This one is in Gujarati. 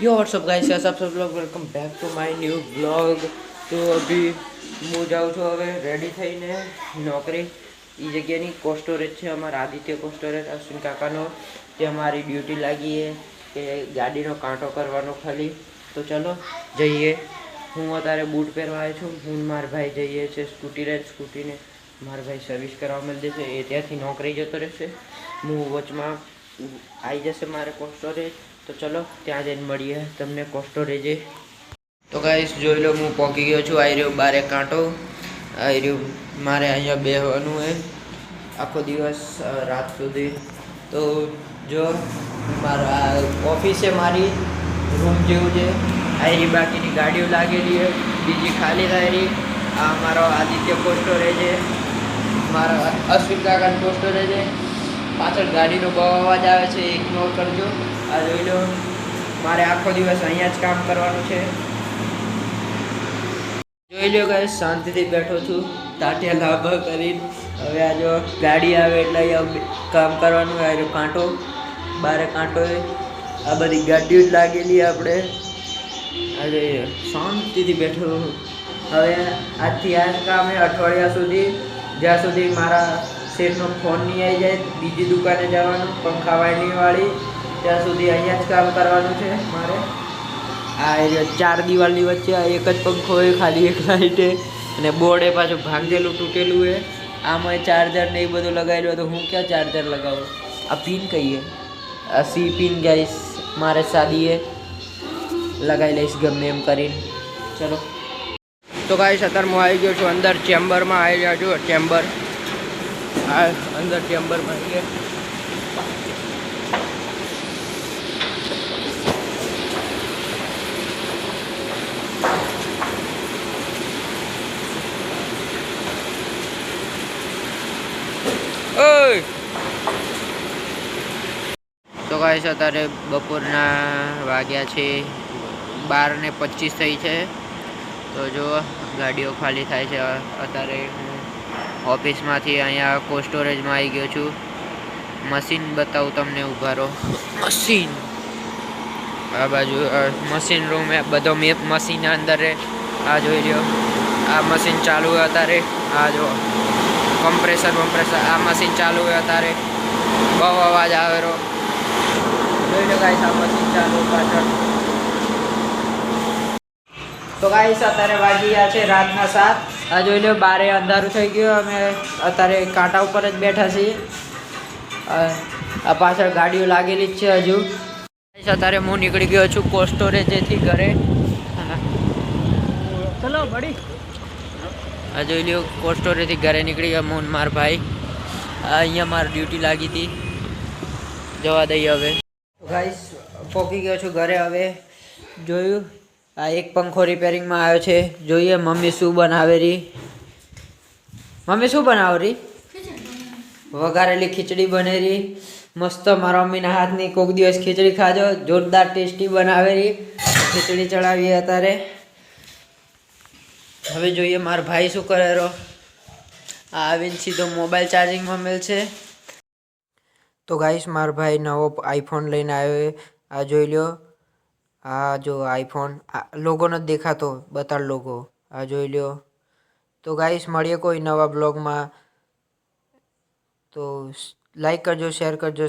यो व्हाट्सअप गाइस, कैसा सब लोग, welcome back to my new blog. तो अभी હું જાઉં છું હવે રેડી થઈને નોકરી એ જગ્યાની કોસ્ટોરેજ છે અમારા આદિત્ય કોસ્ટોરેજ અશ્વિન કાકાનો, તે અમારી ડ્યુટી લાગી છે કે ગાડીનો કાંટો કરવાનો ખાલી. તો ચલો જઈએ. હું અત્યારે બૂટ પહેરવા આવ્યો છું. હું મારા ભાઈ જઈએ છે સ્કૂટીને મારા ભાઈ સર્વિસ કરવા મળી દેશે. એ ત્યાંથી નોકરી જતો રહેશે. હું વચમાં આવી જશે મારે કોસ્ટોરેજ. તો ચલો ત્યાં જઈને મળીએ તમને કોસ્ટોરેજે. તો ગાઈસ જોઈ લો, હું પહોંચી ગયો છું. આવી રહ્યો બારે કાંટો. આવી રહ્યું મારે અહીંયા બેસવાનું હોય આખો દિવસ રાત સુધી. તો જો મારા ઓફિસ છે, મારી રૂમ જેવું છે. આવી બાકીની ગાડીઓ લાગેલી છે, બીજી ખાલી થાય રહી. આ મારો આદિત્ય કોસ્ટોરેજ છે, મારા અશ્વિન કાકાનો કોસ્ટોરેજ છે. પાછળ ગાડીનો બહુ અવાજ આવે છે, ઇગ્નોર કરજો. આ જોઈ લો, મારે આખો દિવસ અહીંયા જ કામ કરવાનું છે. જોઈ લો ગાઈસ, શાંતિથી બેઠો છું તાટિયા લાભા કરીને. હવે આ જો ગાડી આવે એટલે અહીંયા કામ કરવાનું. આ કાંટો બારે કાંટો આ બધી ગાડીઓ જ લાગેલી આપણે. આજે શાંતિથી બેઠો. હવે આજથી આ જ કામ અઠવાડિયા સુધી, જ્યાં સુધી મારા શેઠનો ફોન નહીં આવી જાય બીજી દુકાને જવાનું પંખા વાળીવાળી, ત્યાં સુધી અહીંયા જ કામ કરવાનું છે મારે. આ 4 દિવાલની વચ્ચે એક જ પંખો હોય, ખાલી એક લાઈટે, અને બોર્ડે પાછું ભાંગેલું તૂટેલું હોય. આમાં ચાર્જર ને એ બધું લગાવેલું. તો હું ક્યાં ચાર્જર લગાવું? આ પિન કહીએ, આ સી પિન ગાઈસ મારે સાદીએ લગાવી લઈશ ગમે એમ કરીને. ચલો તો ગાઈસ અત્યારે હું આવી ગયો છું અંદર ચેમ્બરમાં. આવી ગયા છું ચેમ્બર. આ અંદર ચેમ્બરમાં આવી ગયા. તો ગાઈસ અત્યારે બપોરના વાગ્યા છે 12:25 થઈ છે. તો જો ગાડીઓ ખાલી થાય છે. અત્યારે હું ઓફિસમાંથી અહીંયા કોસ્ટોરેજમાં આવી ગયો છું. મશીન બતાવું તમને, ઊભા રહો. મશીન આ બાજુ મશીન રૂમ બધો મેપ મશીન અંદર. આ જોઈ લ્યો, આ મશીન ચાલુ હોય અત્યારે. આ જો કમ્પ્રેસર આ મશીન ચાલુ હોય અત્યારે. બહુ અવાજ આવેલો. જોઈ લો ગાઈસ, આ મશીન ચાલુ પાછળ. તો ગાઈસ અત્યારે વાગી ગયા છે રાતના 7. આ જોઈ લો, બારે અંધારું થઈ ગયું. અમે અત્યારે કાંટા ઉપર જ બેઠા છીએ. આ પાછળ ગાડીઓ લાગેલી જ છે હજુ. અત્યારે હું નીકળી ગયો છું કોસ્ટોરેજથી ઘરે. ચલો બડી. આ જોઈ લ્યો, કોસ્ટોરેજથી ઘરે નીકળી ગયા હું મારા ભાઈ. અહીંયા મારી ડ્યુટી લાગી હતી, જવા દઈએ હવે. ગાઈસ પહોંચી ગયો છું ઘરે. હવે જોયું, આ એક પંખો રિપેરિંગમાં આવ્યો છે. જોઈએ મમ્મી શું બનાવે રહી. મમ્મી શું બનાવે રહી? વઘારેલી ખીચડી બને રહી મસ્ત. મારા મમ્મીના હાથની કોઈક દિવસ ખીચડી ખાજો, જોરદાર ટેસ્ટી બનાવે રહી. ખીચડી ચડાવીએ અત્યારે. હવે જોઈએ મારા ભાઈ શું કરે રહો. આવીને સીધો મોબાઈલ ચાર્જિંગમાં મેલશે. તો ગાઈસ મારા ભાઈ નવો આઈફોન લઈને આવ્યો. આ જોઈ લો, આ જો આઈફોન લોગો નથી દેખાતો, બતાડ લોગો. આ જોઈ લો. તો ગાઈસ મળીએ કોઈ નવા બ્લોગમાં. તો લાઈક કરજો, શેર કરજો.